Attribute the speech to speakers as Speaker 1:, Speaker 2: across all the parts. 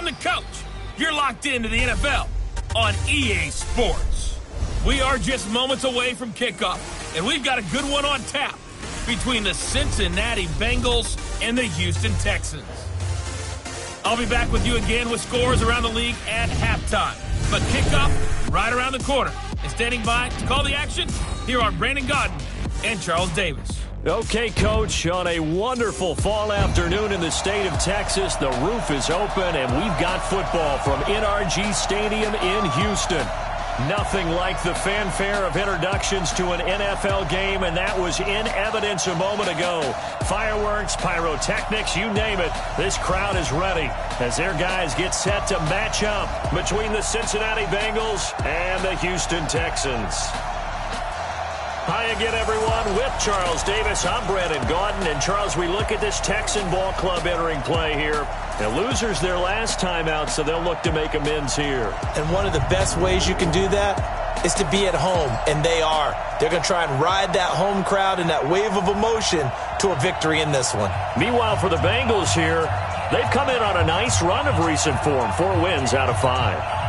Speaker 1: I'm the coach. You're locked into the NFL on EA Sports. We are just moments away from kickoff, and we've got a good one on tap between the Cincinnati Bengals and the Houston Texans. I'll be back with you again with scores around the league at halftime. But kickoff right around the corner. And standing by to call the action, here are Brandon Godden and Charles Davis.
Speaker 2: Okay, Coach, on a wonderful fall afternoon in the state of Texas, the roof is open, and we've got football from NRG Stadium in Houston. Nothing like the fanfare of introductions to an NFL game, and that was in evidence a moment ago. Fireworks, pyrotechnics, you name it. This crowd is ready as their guys get set to match up between the Cincinnati Bengals and the Houston Texans. Hi again, everyone. With Charles Davis, I'm Brandon Godden. And, Charles, we look at this Texan ball club entering play here. The losers their last time out, so they'll look to make amends here.
Speaker 3: And one of the best ways you can do that is to be at home, and they are. They're going to try and ride that home crowd and that wave of emotion to a victory in this one.
Speaker 2: Meanwhile, for the Bengals here, they've come in on a nice run of recent form. 4 wins out of 5.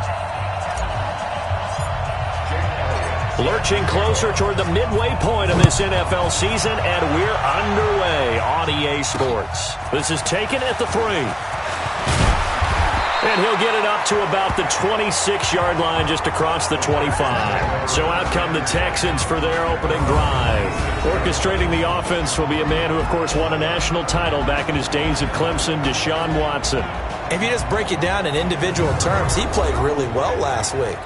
Speaker 2: Lurching closer toward the midway point of this NFL season, and we're underway on EA Sports. This is taken at the 3. And he'll get it up to about the 26-yard line, just across the 25. So out come the Texans for their opening drive. Orchestrating the offense will be a man who, of course, won a national title back in his days at Clemson, Deshaun Watson.
Speaker 3: If you just break it down in individual terms, he played really well last week.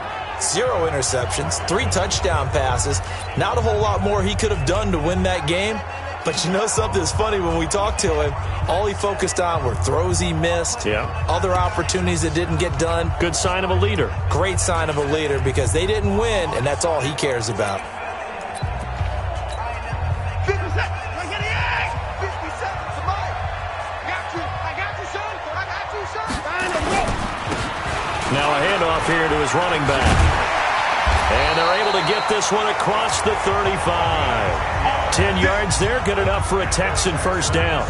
Speaker 3: 0 interceptions, 3 touchdown passes. Not a whole lot more he could have done to win that game. But you know something's funny, when we talked to him, all he focused on were throws he missed, other opportunities that didn't get done.
Speaker 2: Good sign of a leader.
Speaker 3: Great sign of a leader, because they didn't win, and that's all he cares about.
Speaker 2: Now a handoff here to his running back. And they're able to get this one across the 35. 10 yards there, good enough for a Texan first down.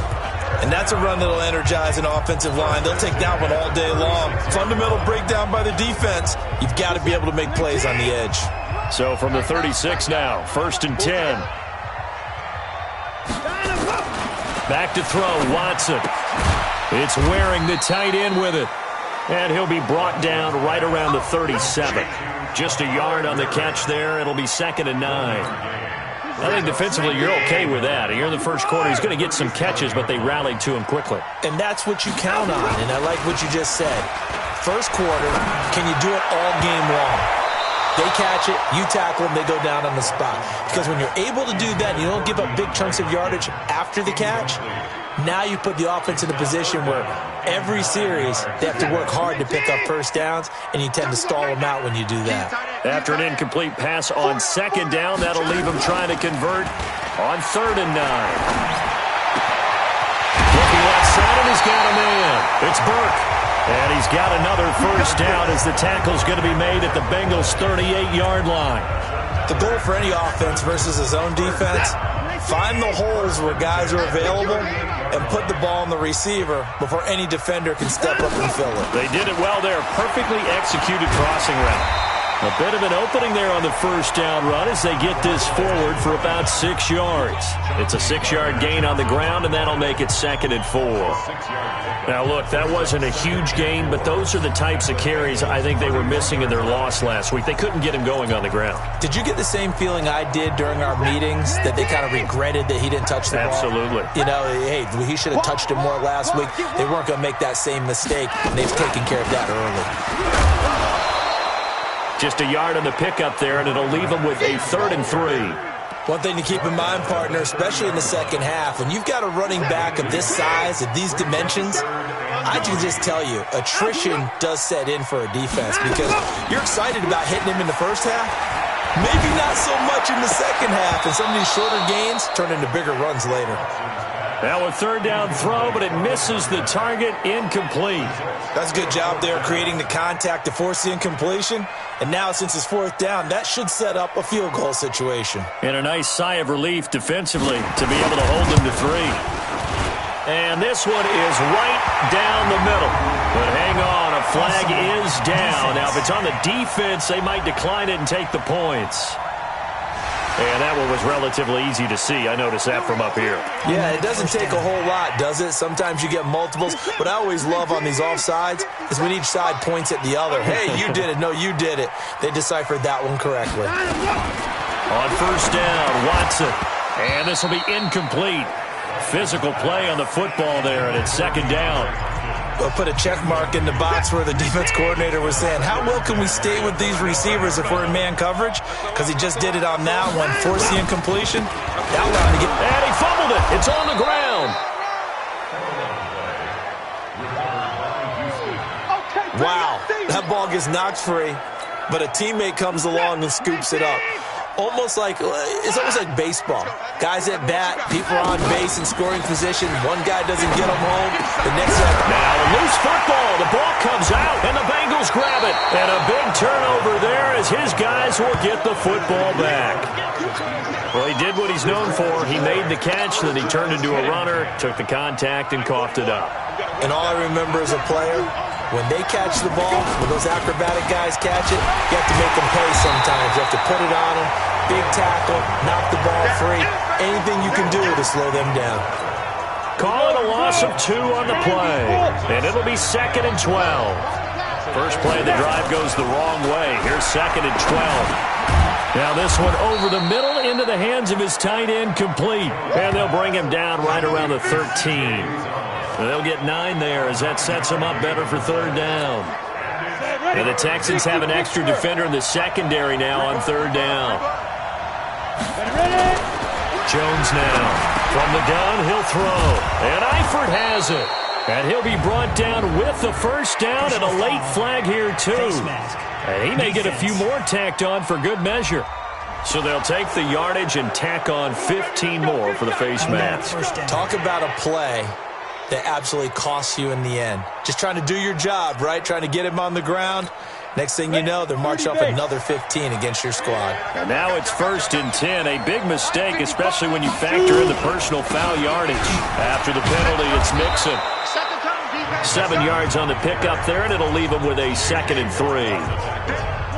Speaker 3: And that's a run that'll energize an offensive line. They'll take that one all day long. Fundamental breakdown by the defense. You've got to be able to make plays on the edge.
Speaker 2: So from the 36 now, 1st and 10. Back to throw, Watson. It's wearing the tight end with it. And he'll be brought down right around the 37. Just a yard on the catch there. It'll be 2nd and 9. I think defensively you're okay with that. Here in the first quarter, he's going to get some catches, but they rallied to him quickly.
Speaker 3: And that's what you count on, and I like what you just said. First quarter, can you do it all game long? They catch it, you tackle them, they go down on the spot. Because when you're able to do that, and you don't give up big chunks of yardage after the catch, now you put the offense in a position where every series they have to work hard to pick up first downs, and you tend to stall them out when you do that.
Speaker 2: After an incomplete pass on 2nd down, that'll leave him trying to convert on 3rd and 9. Looking left side, and he's got a man. It's Burke. And he's got another first down as the tackle's going to be made at the Bengals' 38-yard line.
Speaker 3: The goal for any offense versus his own defense, find the holes where guys are available and put the ball on the receiver before any defender can step up and fill it.
Speaker 2: They did it well there. Perfectly executed crossing route. A bit of an opening there on the first down run as they get this forward for about 6 yards. It's a 6-yard gain on the ground, and that'll make it 2nd and 4. Now, look, that wasn't a huge gain, but those are the types of carries I think they were missing in their loss last week. They couldn't get him going on the ground.
Speaker 3: Did you get the same feeling I did during our meetings, that they kind of regretted that he didn't touch the ball?
Speaker 2: Absolutely.
Speaker 3: You know, hey, he should have touched it more last week. They weren't going to make that same mistake, and they've taken care of that early.
Speaker 2: Just a yard on the pickup there, and it'll leave them with a 3rd and 3.
Speaker 3: One thing to keep in mind, partner, especially in the second half, when you've got a running back of this size, of these dimensions, I can just tell you, attrition does set in for a defense, because you're excited about hitting him in the first half, maybe not so much in the second half, and some of these shorter gains turn into bigger runs later.
Speaker 2: Now a 3rd down throw, but it misses the target, incomplete.
Speaker 3: That's a good job there, creating the contact to force the incompletion. And now, since it's 4th down, that should set up a field goal situation.
Speaker 2: And a nice sigh of relief defensively to be able to hold them to 3. And this one is right down the middle. But hang on, a flag is down. Now, if it's on the defense, they might decline it and take the points. And that one was relatively easy to see. I noticed that from up here.
Speaker 3: Yeah, it doesn't take a whole lot, does it? Sometimes you get multiples. What I always love on these offsides is when each side points at the other. Hey, you did it. No, you did it. They deciphered that one correctly.
Speaker 2: On first down, Watson. And this will be incomplete. Physical play on the football there, and it's second down.
Speaker 3: We'll put a check mark in the box where the defense coordinator was saying, how well can we stay with these receivers if we're in man coverage? Because he just did it on that one. Force the incompletion. That line to get...
Speaker 2: And he fumbled it. It's on the ground.
Speaker 3: Wow. That ball gets knocked free, but a teammate comes along and scoops it up. It's almost like baseball. Guys at bat, people are on base in scoring position. One guy doesn't get them home. The next guy...
Speaker 2: Now a loose football. The ball comes out, and the Bengals grab it. And a big turnover there as his guys will get the football back. Well, he did what he's known for. He made the catch, then he turned into a runner, took the contact, and coughed it up.
Speaker 3: And all I remember as a player, when they catch the ball, when those acrobatic guys catch it, you have to make them pay sometimes. You have to put it on them, big tackle, knock the ball free. Anything you can do to slow them down.
Speaker 2: Call it a loss of 2 on the play, and it'll be 2nd and 12. First play of the drive goes the wrong way. Here's 2nd and 12. Now this one over the middle into the hands of his tight end, complete. And they'll bring him down right around the 13. They'll get 9 there as that sets them up better for third down. And the Texans have an extra defender in the secondary now on third down. Jones now. From the gun, he'll throw. And Eifert has it. And he'll be brought down with the first down and a late flag here too. And he may get a few more tacked on for good measure. So they'll take the yardage and tack on 15 more for the face mask.
Speaker 3: Talk about a play that absolutely costs you in the end. Just trying to do your job, right? Trying to get him on the ground. Next thing you know, they're marching off another 15 against your squad.
Speaker 2: And now it's 1st and 10. A big mistake, especially when you factor in the personal foul yardage. After the penalty, it's Mixon. 7 yards on the pickup there, and it'll leave them with a 2nd and 3.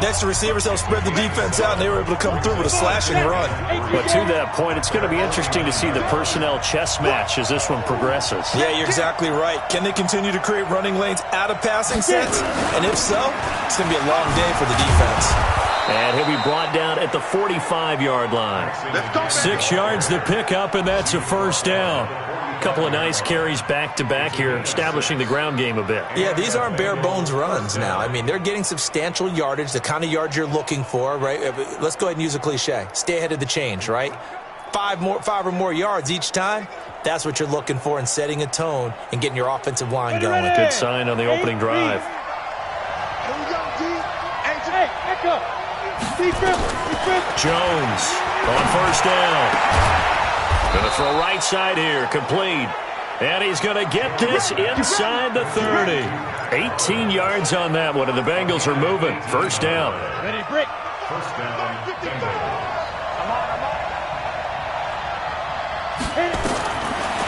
Speaker 3: Next, the receivers help spread the defense out, and they were able to come through with a slashing run.
Speaker 2: But to that point, it's going to be interesting to see the personnel chess match as this one progresses.
Speaker 3: Yeah, you're exactly right. Can they continue to create running lanes out of passing sets? And if so, it's going to be a long day for the defense.
Speaker 2: And he'll be brought down at the 45-yard line. 6 yards the pickup, and that's a first down. Couple of nice carries back-to-back here, establishing the ground game a bit.
Speaker 3: Yeah, these aren't bare-bones runs now. I mean, they're getting substantial yardage, the kind of yards you're looking for, right? Let's go ahead and use a cliche. Stay ahead of the change, right? 5 or more yards each time, that's what you're looking for in setting a tone and getting your offensive line going.
Speaker 2: Good sign on the opening drive. Jones on first down. Going to throw right side here, complete. And he's going to get this inside the 30. 18 yards on that one, and the Bengals are moving. First down.
Speaker 4: Ready, Brick. First down.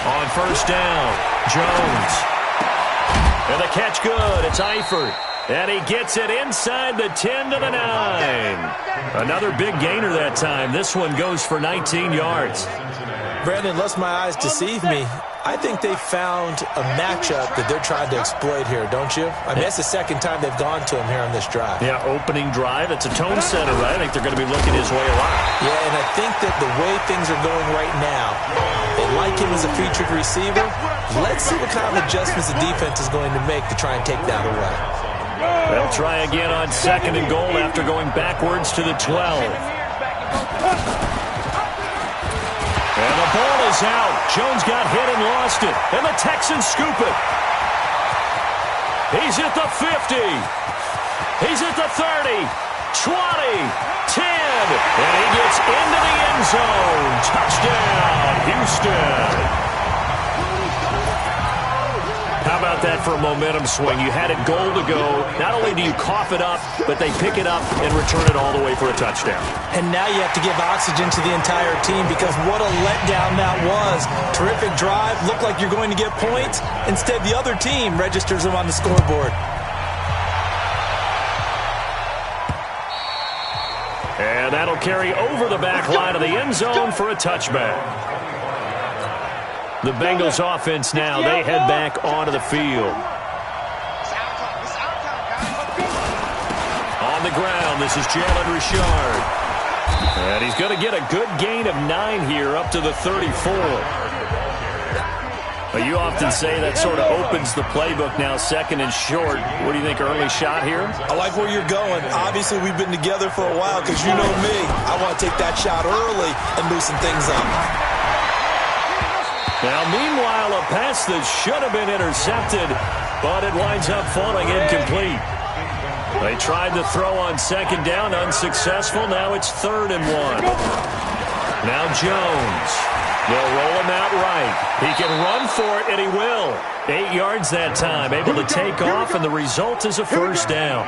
Speaker 2: On first down, Jones. And the catch good. It's Eifert. And he gets it inside the 10 to the 9. Another big gainer that time. This one goes for 19 yards.
Speaker 3: Brandon, lest my eyes deceive me, I think they found a matchup that they're trying to exploit here, don't you? I mean, that's the second time they've gone to him here on this drive.
Speaker 2: Yeah, opening drive. It's a tone setter, right? I think they're going to be looking his way a lot.
Speaker 3: Yeah, and I think that the way things are going right now, they like him as a featured receiver. Let's see what kind of adjustments the defense is going to make to try and take that away.
Speaker 2: They'll try again on 2nd and goal after going backwards to the 12. And the ball is out. Jones got hit and lost it. And the Texans scoop it. He's at the 50. He's at the 30. 20. 10. And he gets into the end zone. Touchdown, Houston. How about that for a momentum swing? You had it goal to go. Not only do you cough it up, but they pick it up and return it all the way for a touchdown.
Speaker 3: And now you have to give oxygen to the entire team because what a letdown that was. Terrific drive. Looked like you're going to get points. Instead, the other team registers them on the scoreboard.
Speaker 2: And that'll carry over the back line of the end zone for a touchback. The Bengals offense now, they head back onto the field. On the ground, this is Jalen Richard. And he's going to get a good gain of 9 here up to the 34. But you often say that sort of opens the playbook now, second and short. What do you think, early shot here?
Speaker 3: I like where you're going. Obviously, we've been together for a while because you know me. I want to take that shot early and loosen things up.
Speaker 2: Now, meanwhile, a pass that should have been intercepted, but it winds up falling incomplete. They tried to throw on second down, unsuccessful. Now it's 3rd and 1. Now Jones. They'll roll him out right. He can run for it, and he will. 8 yards that time, able to take off, and the result is a first down.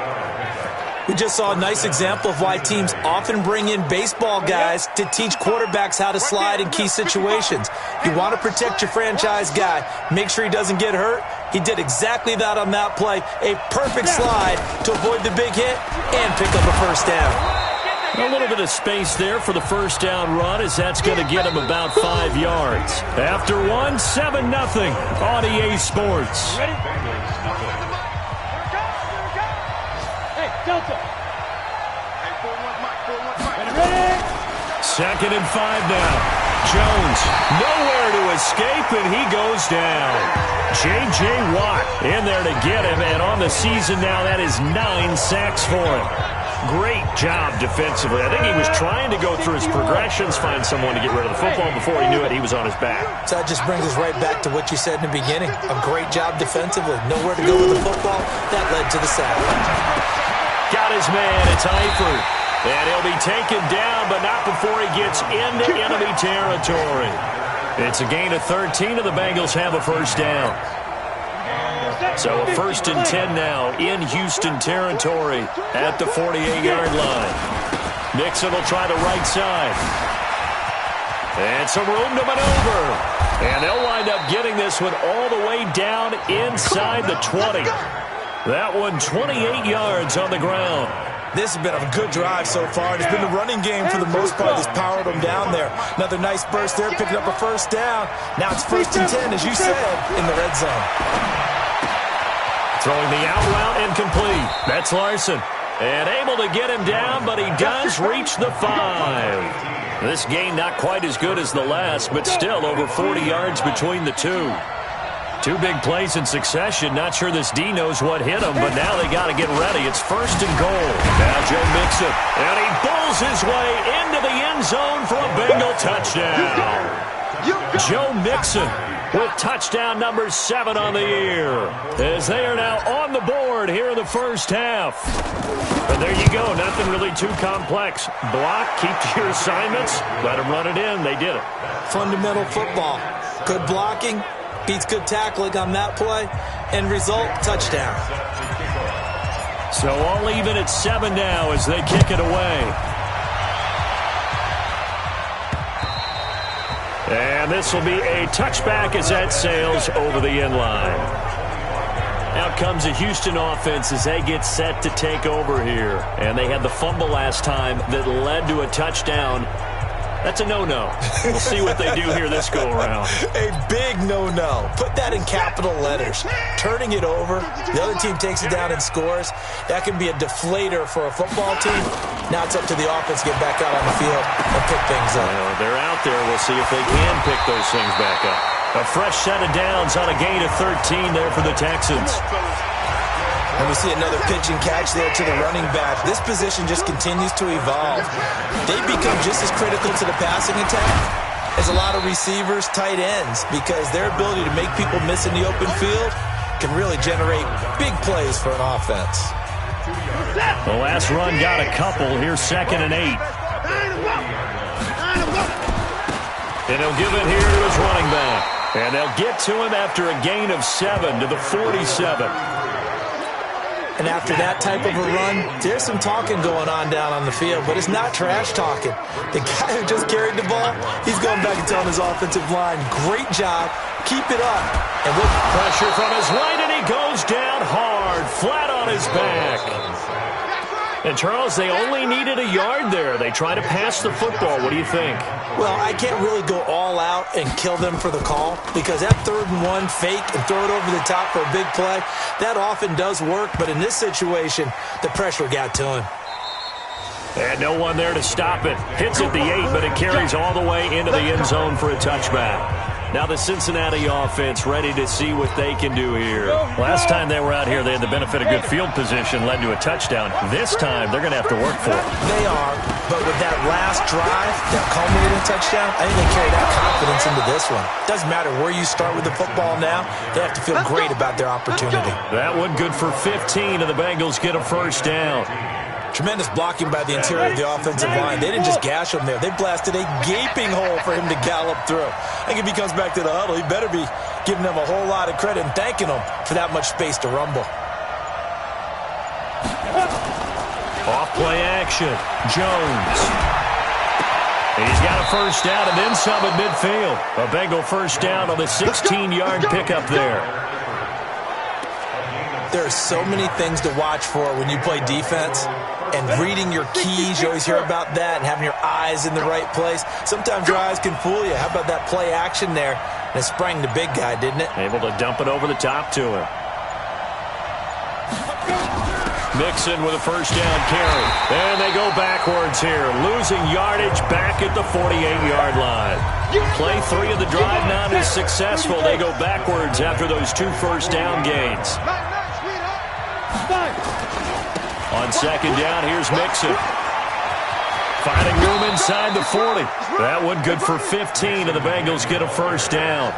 Speaker 3: We just saw a nice example of why teams often bring in baseball guys to teach quarterbacks how to slide in key situations. You want to protect your franchise guy. Make sure he doesn't get hurt. He did exactly that on that play. A perfect slide to avoid the big hit and pick up a first down.
Speaker 2: A little bit of space there for the first down run as that's going to get him about 5 yards. After 1, 7-0 on EA Sports. Second and 5 now. Jones, nowhere to escape, and he goes down. J.J. Watt in there to get him, and on the season now, that is 9 sacks for him. Great job defensively. I think he was trying to go through his progressions, find someone to get rid of the football. Before he knew it, he was on his back.
Speaker 3: So that just brings us right back to what you said in the beginning. A great job defensively. Nowhere to go with the football. That led to the sack.
Speaker 2: Got his man. It's Eifert. And he'll be taken down, but not before he gets into enemy territory. It's a gain of 13, and the Bengals have a first down. So a 1st and 10 now in Houston territory at the 48-yard line. Mixon will try the right side. And some room to maneuver. And they'll wind up getting this one all the way down inside the 20. That one 28 yards on the ground.
Speaker 3: This has been a good drive so far. It's been the running game for the most part that's powered them down there. Another nice burst there, picking up a first down. Now it's 1st and 10, as you said, in the red zone.
Speaker 2: Throwing the out route incomplete. That's Larson. And able to get him down, but he does reach the 5. This gain not quite as good as the last, but still over 40 yards between the two. 2 big plays in succession. Not sure this D knows what hit him, but now they got to get ready. It's 1st and goal. Now Joe Mixon. And he bulls his way into the end zone for a Bengal touchdown. Joe Mixon with touchdown number 7 on the year, as they are now on the board here in the first half. And there you go. Nothing really too complex. Block, keep to your assignments, let them run it in. They did it.
Speaker 3: Fundamental football. Good blocking. Beats good tackling on that play. End result, touchdown.
Speaker 2: So all even at 7 now as they kick it away. And this will be a touchback as that sails over the end line. Out comes the Houston offense as they get set to take over here. And they had the fumble last time that led to a touchdown. That's a no-no. We'll see what they do here this go-around.
Speaker 3: A big no-no. Put that in capital letters. Turning it over, the other team takes it down and scores. That can be a deflator for a football team. Now it's up to the offense to get back out on the field and pick things up.
Speaker 2: They're out there. We'll see if they can pick those things back up. A fresh set of downs on a gain of 13 there for the Texans.
Speaker 3: And we see another pitch and catch there to the running back. This position just continues to evolve. They become just as critical to the passing attack as a lot of receivers, tight ends, because their ability to make people miss in the open field can really generate big plays for an offense.
Speaker 2: The last run got a couple. Here's 2nd and 8. And he'll give it here to his running back. And they'll get to him after a gain of 7 to the 47.
Speaker 3: And after that type of a run, there's some talking going on down on the field, but it's not trash talking. The guy who just carried the ball, he's going back and telling his offensive line, great job, keep it up. And we'll
Speaker 2: pressure from his right, and he goes down hard, flat on his back. And, Charles, they only needed a yard there. They try to pass the football. What do you think?
Speaker 3: Well, I can't really go all out and kill them for the call because that 3rd and 1 fake and throw it over the top for a big play, that often does work. But in this situation, the pressure got to him.
Speaker 2: And no one there to stop it. Hits at the 8, but it carries all the way into the end zone for a touchback. Now the Cincinnati offense ready to see what they can do here. Last time they were out here, they had the benefit of good field position, led to a touchdown. This time, they're going to have to work for it.
Speaker 3: They are, but with that last drive, that culminating touchdown, I think they carry that confidence into this one. Doesn't matter where you start with the football now, they have to feel great about their opportunity.
Speaker 2: That one good for 15, and the Bengals get a first down.
Speaker 3: Tremendous blocking by the interior of the offensive line. They didn't just gash him there. They blasted a gaping hole for him to gallop through. I think if he comes back to the huddle, he better be giving them a whole lot of credit and thanking them for that much space to rumble.
Speaker 2: Off play action. Jones. He's got a first down and then some at midfield. A Bengal first down on the 16-yard pickup there.
Speaker 3: There are so many things to watch for when you play defense, and reading your keys, you always hear about that, and having your eyes in the right place. Sometimes your eyes can fool you. How about that play action there? And it sprang the big guy, didn't it?
Speaker 2: Able to dump it over the top to him. Mixon with a first down carry. And they go backwards here, losing yardage back at the 48-yard line. Play 3 of the drive not as successful. They go backwards after those 2 first down gains. On second down, here's Mixon. Finding room inside the 40. That one good for 15, and the Bengals get a first down.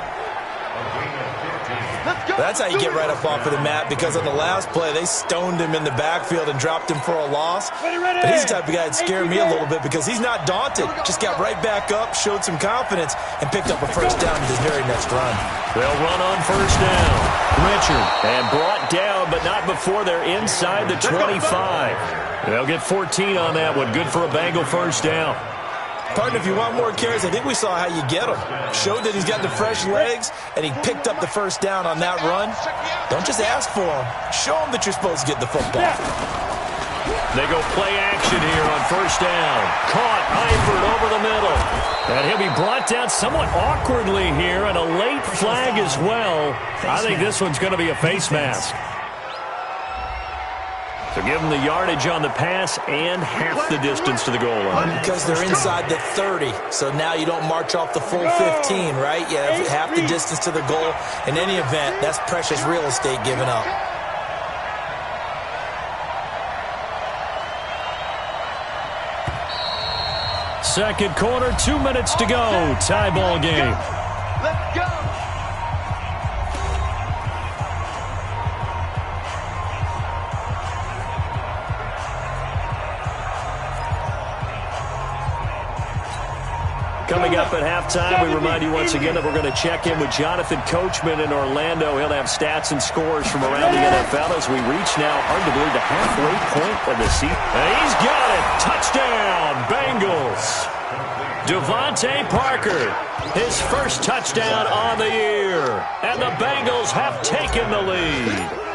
Speaker 3: That's how you get right up off of the mat, because on the last play, they stoned him in the backfield and dropped him for a loss. But he's the type of guy that scared me a little bit because he's not daunted. Just got right back up, showed some confidence, and picked up a first down with his very next run.
Speaker 2: They'll run on first down. Richard, and brought down, but not before they're inside the 25. They'll get 14 on that one. Good for a Bengal first down.
Speaker 3: Partner, if you want more carries, I think we saw how you get him. Showed that he's got the fresh legs, and he picked up the first down on that run. Don't just ask for him. Show him that you're supposed to get the football.
Speaker 2: They go play action here on first down. Caught Eifert over the middle. And he'll be brought down somewhat awkwardly here, and a late flag as well. I think this one's going to be a face mask. So give them the yardage on the pass and half the distance to the goal line.
Speaker 3: Because they're inside the 30, so now you don't march off the full 15, right? You have half the distance to the goal. In any event, that's precious real estate given up.
Speaker 2: Second quarter, 2 minutes to go. Tie ball game.
Speaker 4: Let's go.
Speaker 2: Coming up at halftime, we remind you once again that we're going to check in with Jonathan Coachman in Orlando. He'll have stats and scores from around the NFL as we reach now, hard to believe, the halfway point of the season. And he's got it. Touchdown, Bengals. Devontae Parker, his first touchdown on the year. And the Bengals have taken the lead.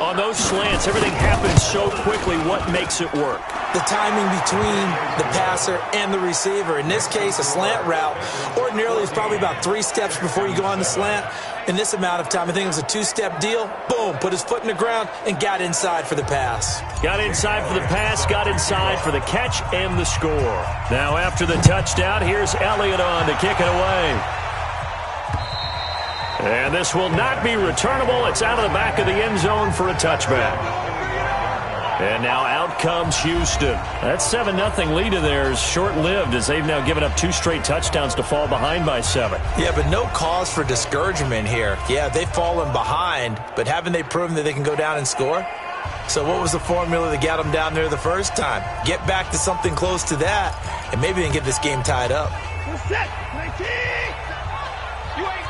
Speaker 2: On those slants, everything happens so quickly. What makes it work?
Speaker 3: The timing between the passer and the receiver. In this case, a slant route ordinarily is probably about 3 steps before you go on the slant. In this amount of time, I think it was a 2-step deal. Boom, put his foot in the ground and got inside for the pass.
Speaker 2: Got inside for the pass, got inside for the catch and the score. Now after the touchdown, here's Elliott on to kick it away. And this will not be returnable. It's out of the back of the end zone for a touchback. And now out comes Houston. That 7-0 lead of theirs short-lived as they've now given up 2 straight touchdowns to fall behind by 7.
Speaker 3: Yeah, but no cause for discouragement here. Yeah, they've fallen behind, but haven't they proven that they can go down and score? So what was the formula that got them down there the first time? Get back to something close to that, and maybe they can get this game tied up.
Speaker 4: Set. 19. You ain't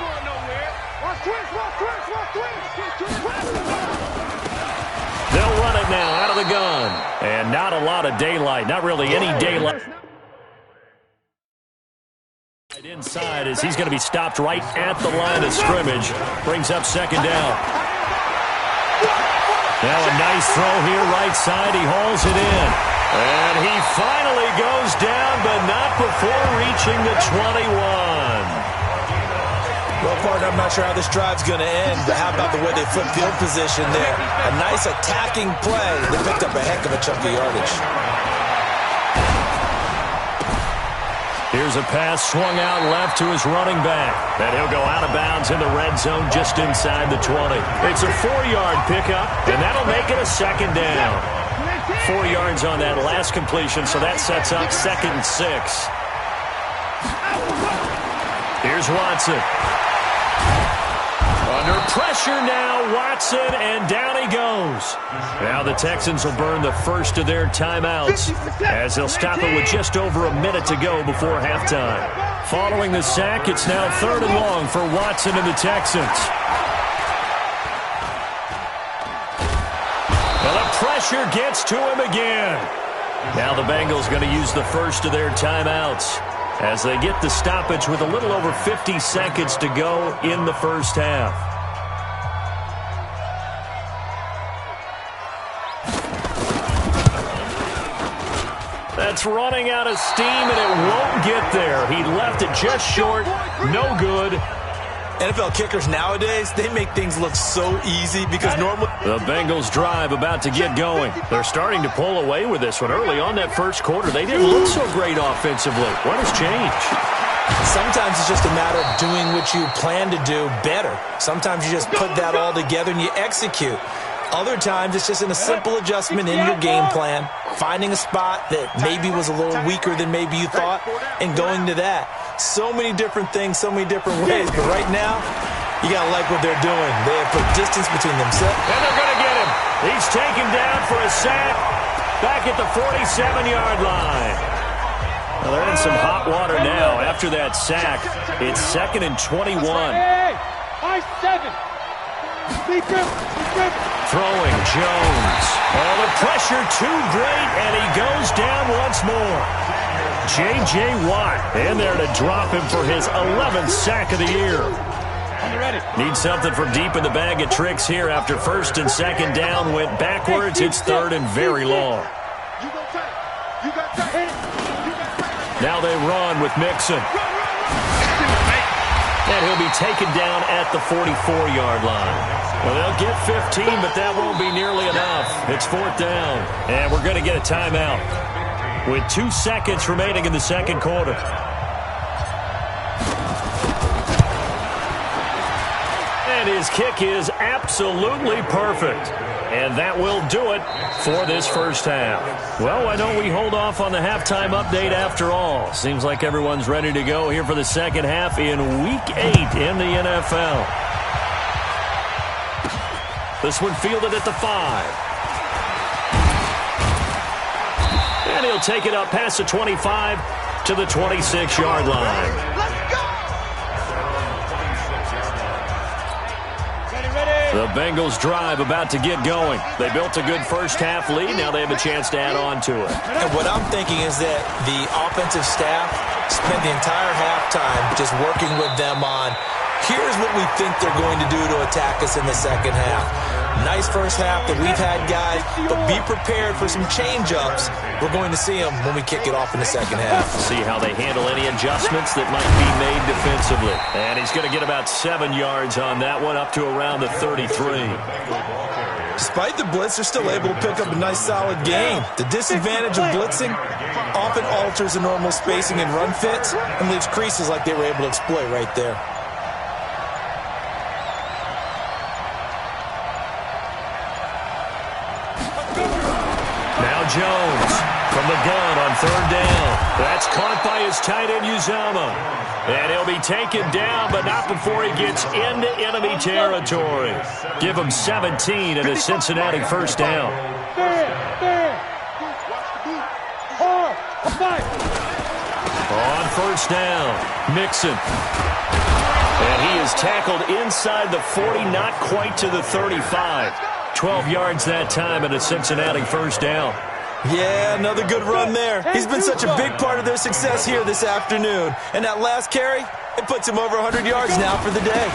Speaker 2: They'll run it now out of the gun. And not a lot of daylight. Not really any daylight. Inside as he's going to be stopped right at the line of scrimmage. Brings up second down. Now a nice throw here right side. He hauls it in. And he finally goes down, but not before reaching the 21.
Speaker 3: Well, partner, I'm not sure how this drive's going to end, but how about the way they flip field position there? A nice attacking play. They picked up a heck of a chunk of yardage.
Speaker 2: Here's a pass swung out left to his running back. And he'll go out of bounds in the red zone just inside the 20. It's a 4-yard pickup, and that'll make it a second down. 4 yards on that last completion, so that sets up 2nd and 6. Here's Watson. Under pressure now, Watson, and down he goes. Now the Texans will burn the first of their timeouts as they'll stop it with just over a minute to go before halftime. Following the sack, it's now 3rd and long for Watson and the Texans. Well, the pressure gets to him again. Now the Bengals going to use the first of their timeouts as they get the stoppage with a little over 50 seconds to go in the first half. That's running out of steam, and it won't get there. He left it just short. No good.
Speaker 3: NFL kickers nowadays, they make things look so easy because normally...
Speaker 2: The Bengals drive about to get going. They're starting to pull away with this one. Early on that first quarter, they didn't look so great offensively. What has changed?
Speaker 3: Sometimes it's just a matter of doing what you plan to do better. Sometimes you just put that all together and you execute. Other times it's just in a simple adjustment in your game plan, finding a spot that maybe was a little weaker than maybe you thought, and going to that. So many different things, so many different ways. But right now, you got to like what they're doing. They have put distance between themselves.
Speaker 2: And they're going to get him. He's taken down for a sack back at the 47-yard line. Well, they're in some hot water now after that sack. It's 2nd and 21. Throwing Jones. Oh, the pressure too great, and he goes down once more. J.J. Watt in there to drop him for his 11th sack of the year. Need something from deep in the bag of tricks here after 1st and 2nd down went backwards. It's 3rd and very long. Now they run with Mixon. And he'll be taken down at the 44-yard line. Well, they'll get 15, but that won't be nearly enough. It's 4th down, and we're going to get a timeout with 2 seconds remaining in the second quarter. And his kick is absolutely perfect. And that will do it for this first half. Well, why don't we hold off on the halftime update after all? Seems like everyone's ready to go here for the second half in Week 8 in the NFL. This one fielded at the 5. And he'll take it up past the 25 to the 26-yard line. The Bengals drive about to get going. They built a good first half lead. Now they have a chance to add on to it.
Speaker 3: And what I'm thinking is that the offensive staff spent the entire halftime just working with them on, here's what we think they're going to do to attack us in the second half. Nice first half that we've had, guys, but be prepared for some change-ups. We're going to see them when we kick it off in the second half.
Speaker 2: See how they handle any adjustments that might be made defensively. And he's going to get about 7 yards on that one, up to around the 33.
Speaker 3: Despite the blitz, they're still able to pick up a nice, solid gain. The disadvantage of blitzing often alters the normal spacing and run fits and leaves creases like they were able to exploit right there.
Speaker 2: Jones from the gun on 3rd down. That's caught by his tight end, Uzama. And he'll be taken down, but not before he gets into enemy territory. Give him 17 and a Cincinnati first down. On 1st down, Mixon. And he is tackled inside the 40, not quite to the 35. 12 yards that time and a Cincinnati first down.
Speaker 3: Yeah, another good run there. He's been such a big part of their success here this afternoon. And that last carry, it puts him over 100 yards now for the day.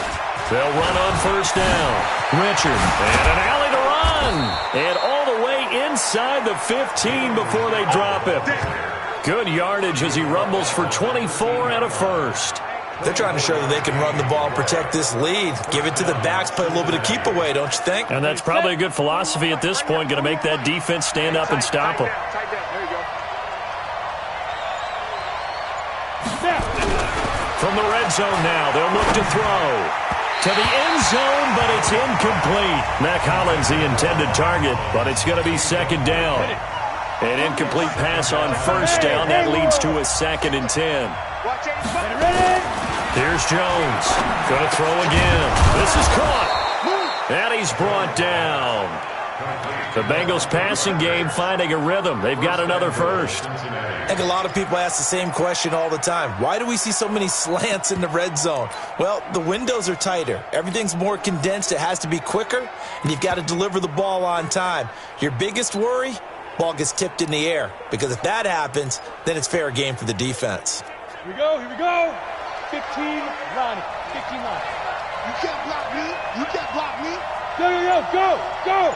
Speaker 2: They'll run on first down. Richard, and an alley to run. And all the way inside the 15 before they drop him. Good yardage as he rumbles for 24 and a first.
Speaker 3: They're trying to show that they can run the ball and protect this lead. Give it to the backs, play a little bit of keep away, don't you think?
Speaker 2: And that's probably a good philosophy at this point, going to make that defense stand up and stop them. From the red zone now, they'll look to throw. To the end zone, but it's incomplete. Mac Hollins the intended target, but it's going to be second down. An incomplete pass on first down. That leads to a 2nd and 10. Here's Jones. Going to throw again. This is caught. And he's brought down. The Bengals passing game finding a rhythm. They've got another first.
Speaker 3: I think a lot of people ask the same question all the time. Why do we see so many slants in the red zone? Well, the windows are tighter. Everything's more condensed. It has to be quicker, and you've got to deliver the ball on time. Your biggest worry? Ball gets tipped in the air, because if that happens, then it's fair game for the defense.
Speaker 4: Here we go, here we go. 15, Ronnie. 15 line. You can't block me. You can't block me. Go.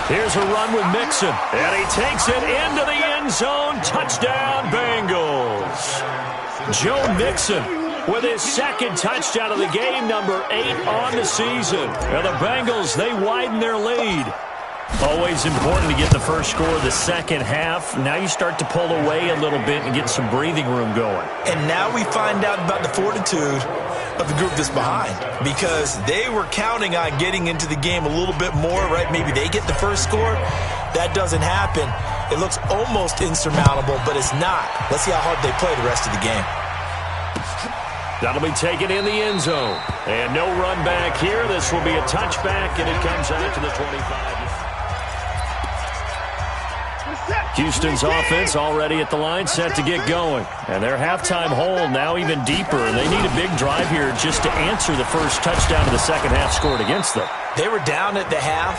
Speaker 2: Here's a run with Mixon, and he takes it into the end zone. Touchdown, Bengals. Joe Mixon with his 2nd touchdown of the game, number 8 on the season. And the Bengals, they widen their lead. Always important to get the first score of the second half. Now you start to pull away a little bit and get some breathing room going.
Speaker 3: And now we find out about the fortitude of the group that's behind, because they were counting on getting into the game a little bit more, right? Maybe they get the first score. That doesn't happen. It looks almost insurmountable, but it's not. Let's see how hard they play the rest of the game.
Speaker 2: That'll be taken in the end zone. And no run back here. This will be a touchback, and it comes out to the 25. Houston's offense already at the line, set to get going. And their halftime hole now even deeper, and they need a big drive here just to answer the first touchdown of the second half scored against them.
Speaker 3: They were down at the half.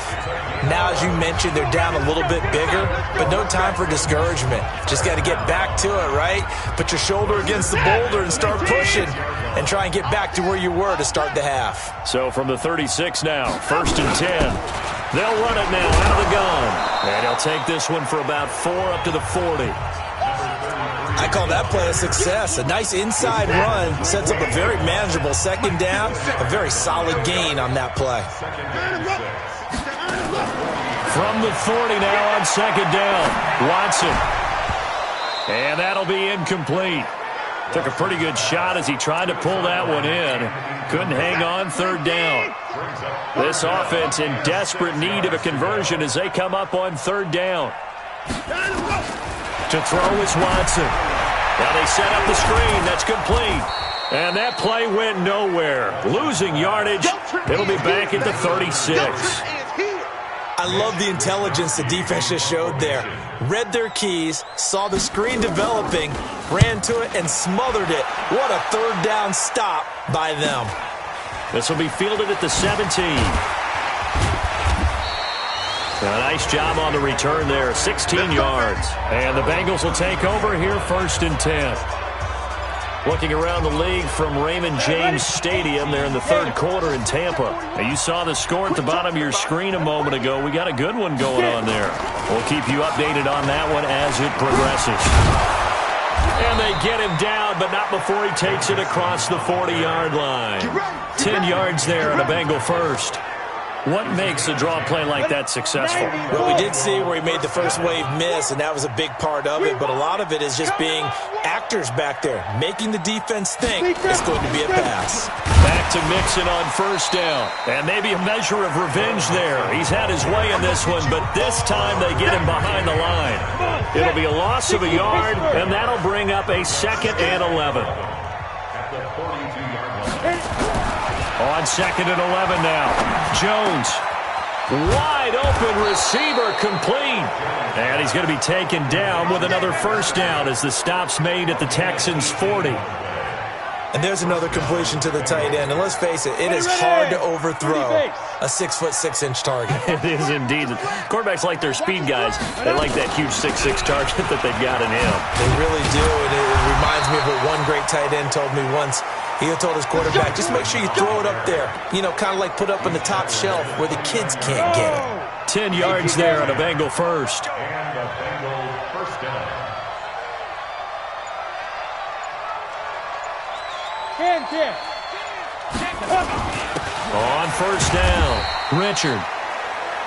Speaker 3: Now, as you mentioned, they're down a little bit bigger, but no time for discouragement. Just got to get back to it, right? Put your shoulder against the boulder and start pushing and try and get back to where you were to start the half.
Speaker 2: So from the 36 now, 1st and 10. They'll run it now out of the gun. And he'll take this one for about 4 up to the 40.
Speaker 3: I call that play a success. A nice inside run sets up a very manageable second down. A very solid gain on that play.
Speaker 2: From the 40 now on second down, Watson. And that'll be incomplete. Took a pretty good shot as he tried to pull that one in. Couldn't hang on, 3rd down. This offense in desperate need of a conversion as they come up on 3rd down. To throw is Watson. Now they set up the screen. That's complete. And that play went nowhere. Losing yardage. It'll be back at the 36.
Speaker 3: I love the intelligence the defense just showed there. Read their keys, saw the screen developing, ran to it, and smothered it. What a 3rd down stop by them.
Speaker 2: This will be fielded at the 17. A nice job on the return there, 16 yards. And the Bengals will take over here, 1st and 10. Looking around the league from Raymond James Stadium there in the 3rd quarter in Tampa. Now you saw the score at the bottom of your screen a moment ago. We got a good one going on there. We'll keep you updated on that one as it progresses. And they get him down, but not before he takes it across the 40-yard line. 10 yards there and a Bengal first. What makes a draw play like that successful?
Speaker 3: Well, we did see where he made the first wave miss, and that was a big part of it. But a lot of it is just being actors back there, making the defense think it's going to be a pass.
Speaker 2: Back to Mixon on 1st down. And maybe a measure of revenge there. He's had his way in this one, but this time they get him behind the line. It'll be a loss of a yard, and that'll bring up a 2nd and 11. On 2nd and 11 now. Jones. Wide open receiver complete. And he's going to be taken down with another first down as the stop's made at the Texans' 40.
Speaker 3: And there's another completion to the tight end. And let's face it, it is hard to overthrow a 6'6" target.
Speaker 2: It is indeed. Quarterbacks like their speed guys. They like that huge 6'6" target that they've got in him.
Speaker 3: They really do. And it reminds me of what one great tight end told me once. He told his quarterback, just make sure you throw it up there. You know, kind of like put up on the top shelf where the kids can't get it.
Speaker 2: 10 yards there on a Bengal first.
Speaker 5: And a Bengal first down.
Speaker 2: On first down, Richard.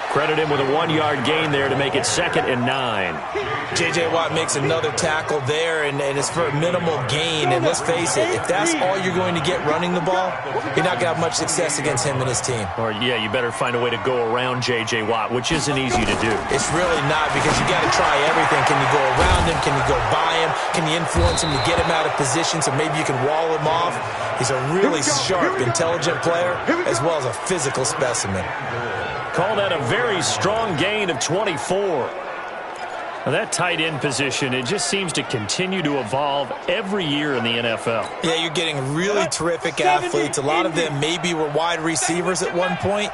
Speaker 2: Credit him with a 1-yard gain there to make it 2nd and 9.
Speaker 3: J.J. Watt makes another tackle there, and it's for a minimal gain. And let's face it, if that's all you're going to get running the ball, you're not going to have much success against him and his team.
Speaker 2: Or, yeah, you better find a way to go around J.J. Watt, which isn't easy to do.
Speaker 3: It's really not, because you got to try everything. Can you go around him? Can you go by him? Can you influence him to get him out of position so maybe you can wall him off? He's a really sharp, intelligent player, as well as a physical specimen.
Speaker 2: Call that a very strong gain of 24. Now that tight end position, it just seems to continue to evolve every year in the NFL.
Speaker 3: Yeah, you're getting really terrific athletes. A lot of them maybe were wide receivers at one point.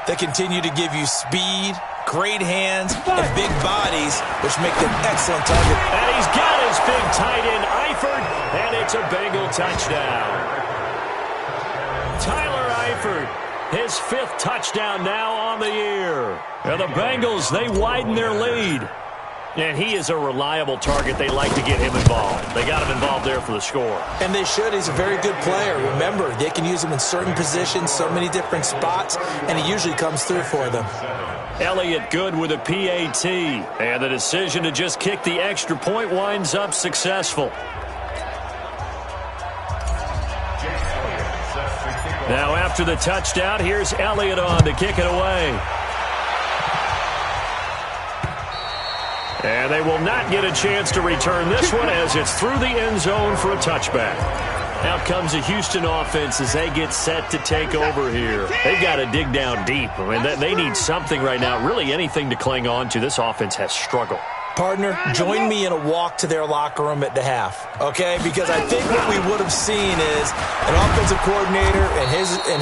Speaker 3: They continue to give you speed, great hands, and big bodies, which make them excellent targets.
Speaker 2: And he's got his big tight end, Eifert, and it's a Bengal touchdown. Tyler Eifert, his 5th touchdown now on the year. And the Bengals, they widen their lead. And he is a reliable target. They like to get him involved. They got him involved there for the score.
Speaker 3: And they should. He's a very good player. Remember, they can use him in certain positions, so many different spots, and he usually comes through for them.
Speaker 2: Elliott good with a PAT. And the decision to just kick the extra point winds up successful. Now after the touchdown, here's Elliott on to kick it away. And they will not get a chance to return this one as it's through the end zone for a touchback. Out comes the Houston offense as they get set to take over here. They've got to dig down deep. I mean, they need something right now, really anything to cling on to. This offense has struggled.
Speaker 3: Partner, join me in a walk to their locker room at the half, okay? Because I think what we would have seen is an offensive coordinator and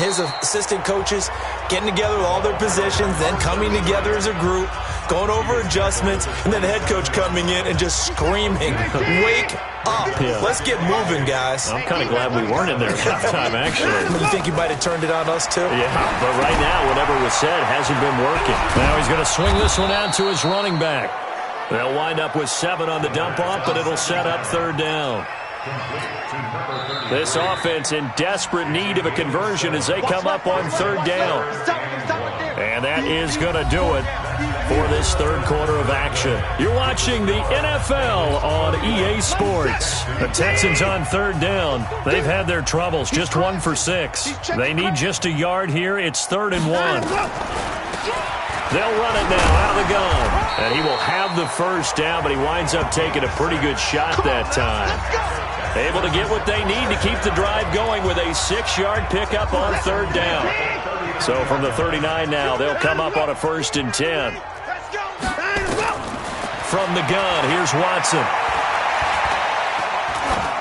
Speaker 3: his assistant coaches getting together with all their positions, then coming together as a group, going over adjustments, and then the head coach coming in and just screaming, wake up. Yeah. Let's get moving, guys.
Speaker 2: I'm kind of glad we weren't in there at halftime, actually.
Speaker 3: You think you might have turned it on us, too?
Speaker 2: Yeah, but right now, whatever was said hasn't been working. Now he's going to swing this one out to his running back. They'll wind up with 7 on the dump-off, but it'll set up 3rd down. This offense in desperate need of a conversion as they come up on 3rd down. And that is going to do it for this 3rd quarter of action. You're watching the NFL on EA Sports. The Texans on 3rd down. They've had their troubles, just 1 for 6. They need just a yard here. It's 3rd and 1. They'll run it now out of the gun. And he will have the first down, but he winds up taking a pretty good shot that time. Able to get what they need to keep the drive going with a 6-yard pickup on 3rd down. So from the 39 now, they'll come up on a 1st and 10. From the gun, here's Watson.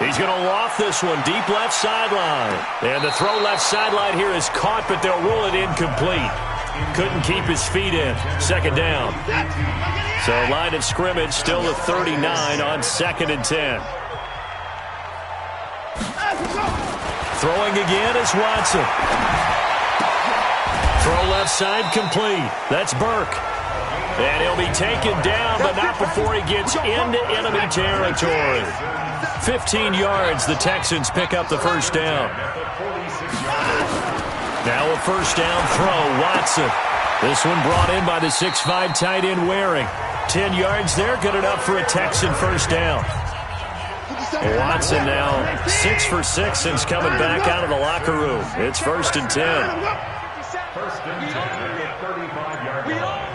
Speaker 2: He's going to loft this one deep left sideline. And the throw left sideline here is caught, but they'll rule it incomplete. Couldn't keep his feet in. 2nd down. So line of scrimmage still the 39 on 2nd and 10. Throwing again is Watson. Throw left side complete. That's Burke. And he'll be taken down, but not before he gets into enemy territory. 15 yards, the Texans pick up the first down. Now a first down throw, Watson. This one brought in by the 6'5" tight end Waring. 10 yards there, good enough for a Texan first down. Watson now 6 for 6 since coming back out of the locker room. It's 1st and 10.
Speaker 5: 1st and 10 at the 35-yard line.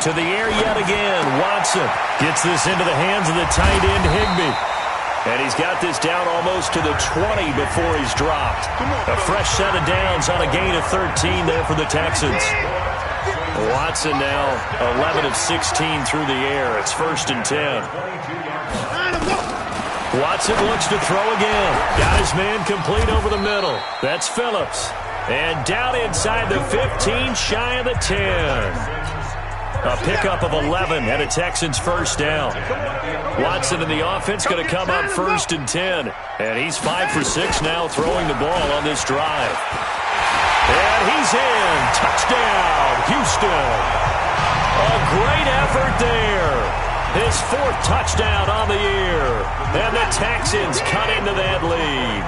Speaker 5: To
Speaker 2: the air yet again. Watson gets this into the hands of the tight end Higbee. And he's got this down almost to the 20 before he's dropped. A fresh set of downs on a gain of 13 there for the Texans. Watson now 11 of 16 through the air. It's 1st and 10. Watson looks to throw again. Got his man complete over the middle. That's Phillips. And down inside the 15, shy of the 10. A pickup of 11 and a Texans first down. Watson in the offense going to come up 1st and 10. And he's 5 for 6 now throwing the ball on this drive. And he's in. Touchdown, Houston. A great effort there. His 4th touchdown on the year. And the Texans cut into that lead.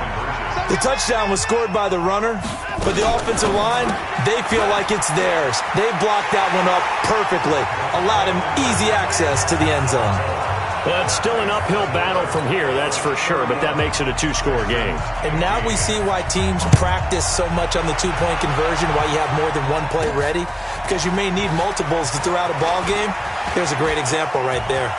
Speaker 3: The touchdown was scored by the runner, but the offensive line, they feel like it's theirs. They blocked that one up perfectly, allowed him easy access to the end zone.
Speaker 2: Well, it's still an uphill battle from here, that's for sure, but that makes it a 2-score game.
Speaker 3: And now we see why teams practice so much on the 2-point conversion, why you have more than one play ready, because you may need multiples to throw out a ball game. Here's a great example right there.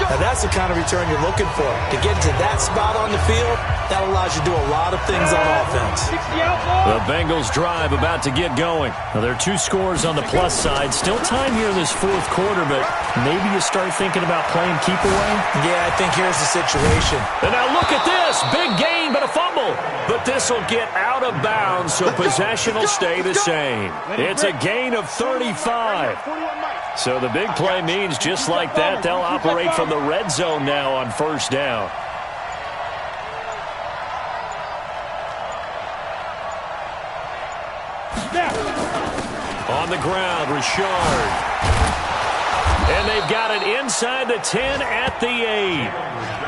Speaker 3: Now that's the kind of return you're looking for. To get to that spot on the field, that allows you to do a lot of things on offense.
Speaker 2: The Bengals drive about to get going. Now, there are 2 scores on the plus side. Still time here in this 4th quarter, but maybe you start thinking about playing keep away?
Speaker 3: Yeah, I think here's the situation.
Speaker 2: And now look at this. Big gain, but a fumble. But this will get out of bounds, so possession will stay the same. It's a gain of 35. So the big play means just like that, they'll operate from the red zone now on 1st down. On the ground, Richard. And they've got it inside the 10 at the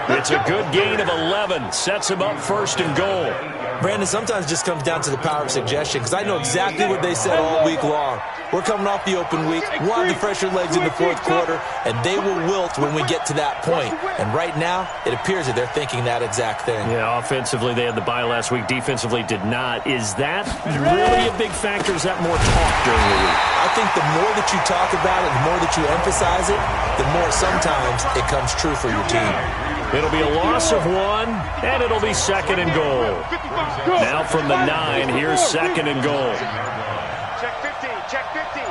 Speaker 2: 8. It's a good gain of 11. Sets him up 1st and goal.
Speaker 3: Brandon, sometimes it just comes down to the power of suggestion, because I know exactly what they said all week long. We're coming off the open week. We want the fresher legs in the 4th quarter, and they will wilt when we get to that point. And right now, it appears that they're thinking that exact thing.
Speaker 2: Yeah, offensively, they had the bye last week. Defensively, did not. Is that really a big factor? Is that more talk during the week?
Speaker 3: I think the more that you talk about it, the more that you emphasize it, the more sometimes it comes true for your team.
Speaker 2: It'll be a loss of 1, and it'll be 2nd and goal. Now from the 9, here's 2nd and goal.
Speaker 4: Check 50, check 50.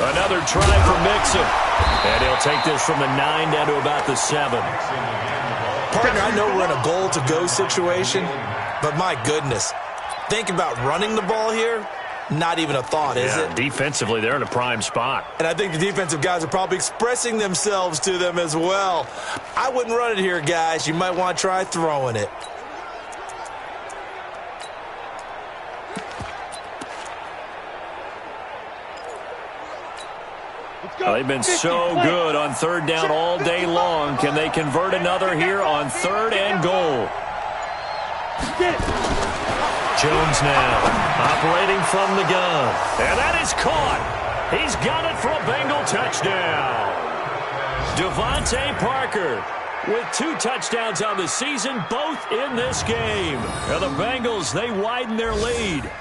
Speaker 2: Another try for Mixon. And he'll take this from the 9 down to about the 7.
Speaker 3: Partner, I know we're in a goal-to-go situation, but my goodness, think about running the ball here. Not even a thought, is it?
Speaker 2: Defensively, they're in a prime spot.
Speaker 3: And I think the defensive guys are probably expressing themselves to them as well. I wouldn't run it here, guys. You might want to try throwing it.
Speaker 2: Well, they've been so good on 3rd down all day long. Can they convert another here on 3rd and goal? Jones now operating from the gun. And that is caught. He's got it for a Bengal touchdown. Devontae Parker with 2 touchdowns on the season, both in this game. Now the Bengals, they widen their lead.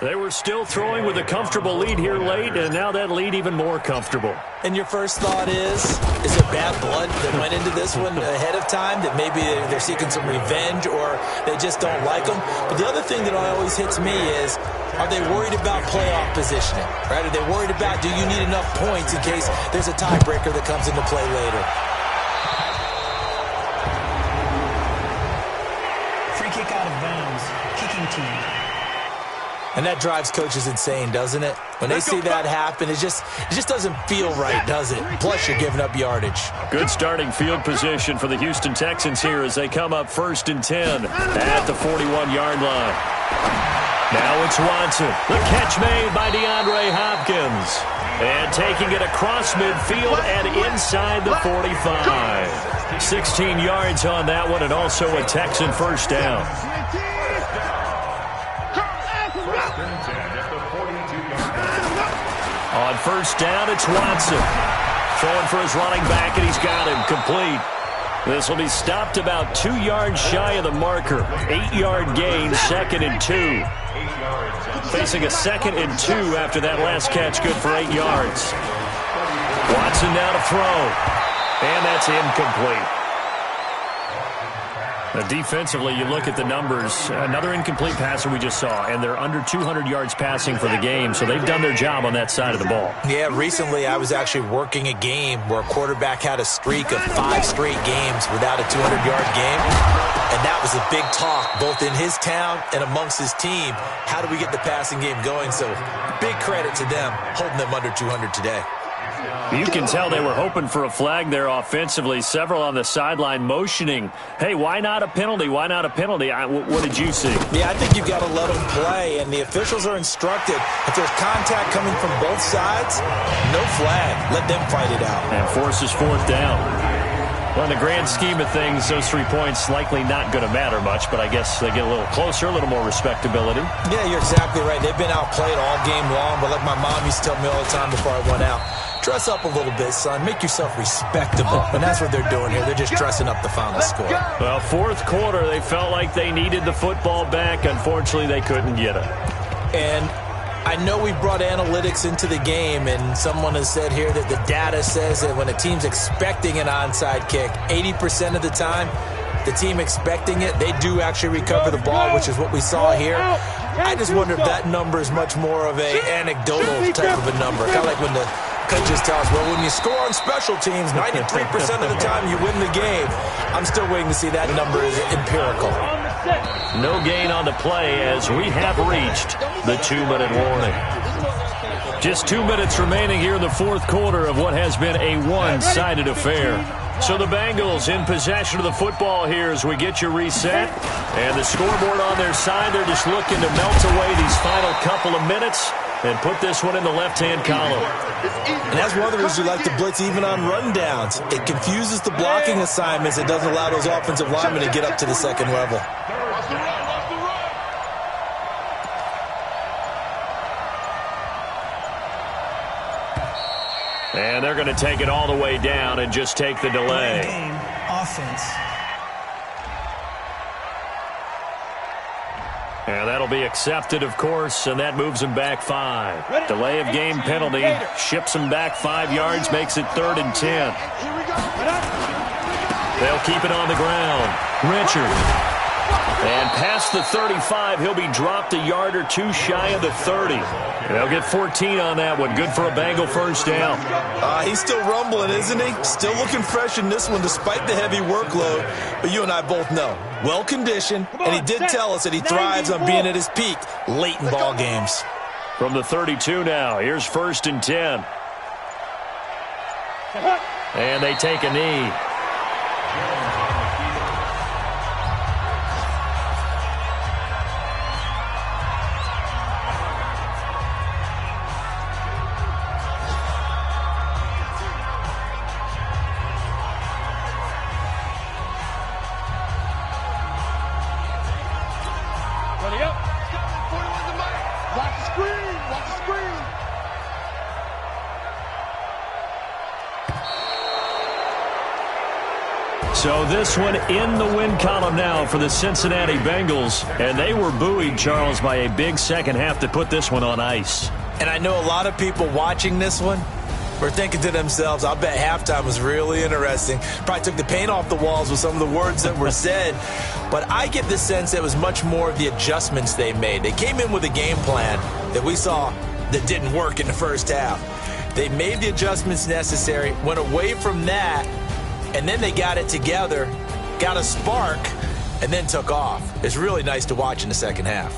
Speaker 2: They were still throwing with a comfortable lead here late, and now that lead even more comfortable.
Speaker 3: And your first thought is there bad blood that went into this one ahead of time, that maybe they're seeking some revenge or they just don't like them? But the other thing that always hits me is, are they worried about playoff positioning? Right? Are they worried about, do you need enough points in case there's a tiebreaker that comes into play later?
Speaker 6: Free kick out of bounds. Kicking team.
Speaker 3: And that drives coaches insane, doesn't it? When they see that happen, it just doesn't feel right, does it? Plus, you're giving up yardage.
Speaker 2: Good starting field position for the Houston Texans here as they come up 1st and 10 at the 41-yard line. Now it's Watson. The catch made by DeAndre Hopkins. And taking it across midfield and inside the 45. 16 yards on that one, and also a Texan first down. On 1st down, it's Watson. Throwing for his running back, and he's got him complete. This will be stopped about 2 yards shy of the marker. 8-yard gain, 2nd and 2. Facing a 2nd and 2 after that last catch, good for 8 yards. Watson now to throw. And that's incomplete. Defensively, you look at the numbers. Another incomplete passer we just saw, and they're under 200 yards passing for the game, so they've done their job on that side of the ball.
Speaker 3: Yeah, recently I was actually working a game where a quarterback had a streak of 5 straight games without a 200-yard game, and that was a big talk both in his town and amongst his team. How do we get the passing game going? So big credit to them holding them under 200 today.
Speaker 2: You can tell they were hoping for a flag there offensively. Several on the sideline motioning, hey, why not a penalty? Why not a penalty? What did you see?
Speaker 3: Yeah, I think you've got to let them play, and the officials are instructed. If there's contact coming from both sides, no flag. Let them fight it out.
Speaker 2: And forces 4th down. Well, in the grand scheme of things, those 3 points likely not going to matter much, but I guess they get a little closer, a little more respectability.
Speaker 3: Yeah, you're exactly right. They've been outplayed all game long, but like my mom used to tell me all the time before I went out, dress up a little bit, son. Make yourself respectable. And that's what they're doing here. They're just dressing up the final score.
Speaker 2: Well, 4th quarter, they felt like they needed the football back. Unfortunately, they couldn't get it.
Speaker 3: And I know we brought analytics into the game, and someone has said here that the data says that when a team's expecting an onside kick, 80% of the time, the team expecting it, they do actually recover the ball, which is what we saw here. I just wonder if that number is much more of an anecdotal type of a number. Kind of like when the coaches tell us, well, when you score on special teams, 93% of the time you win the game. I'm still waiting to see that number is empirical.
Speaker 2: No gain on the play as we have reached the 2-minute warning. Just 2 minutes remaining here in the 4th quarter of what has been a one-sided affair. So the Bengals in possession of the football here as we get you reset. And the scoreboard on their side, they're just looking to melt away these final couple of minutes and put this one in the left-hand column.
Speaker 3: And that's one of the reasons we like to blitz even on rundowns. It confuses the blocking assignments. It doesn't allow those offensive linemen to get up to the second level.
Speaker 2: And they're going to take it all the way down and just take the delay.
Speaker 6: Game, offense.
Speaker 2: And that'll be accepted, of course, and that moves them back 5. Delay of game penalty ships them back 5 yards, makes it 3rd and 10. They'll keep it on the ground. Richard. And past the 35, he'll be dropped a yard or 2 shy of the 30. They'll get 14 on that one. Good for a Bengal first down.
Speaker 3: He's still rumbling, isn't he? Still looking fresh in this one despite the heavy workload. But you and I both know, well-conditioned, and he did tell us that he thrives on being at his peak late in ball games.
Speaker 2: From the 32 now, here's 1st and 10. And they take a knee. So this one in the win column now for the Cincinnati Bengals. And they were buoyed, Charles, by a big second half to put this one on ice.
Speaker 3: And I know a lot of people watching this one were thinking to themselves, I'll bet halftime was really interesting. Probably took the paint off the walls with some of the words that were said. But I get the sense that it was much more of the adjustments they made. They came in with a game plan that we saw that didn't work in the first half. They made the adjustments necessary, went away from that, and then they got it together, got a spark, and then took off. It's really nice to watch in the second half.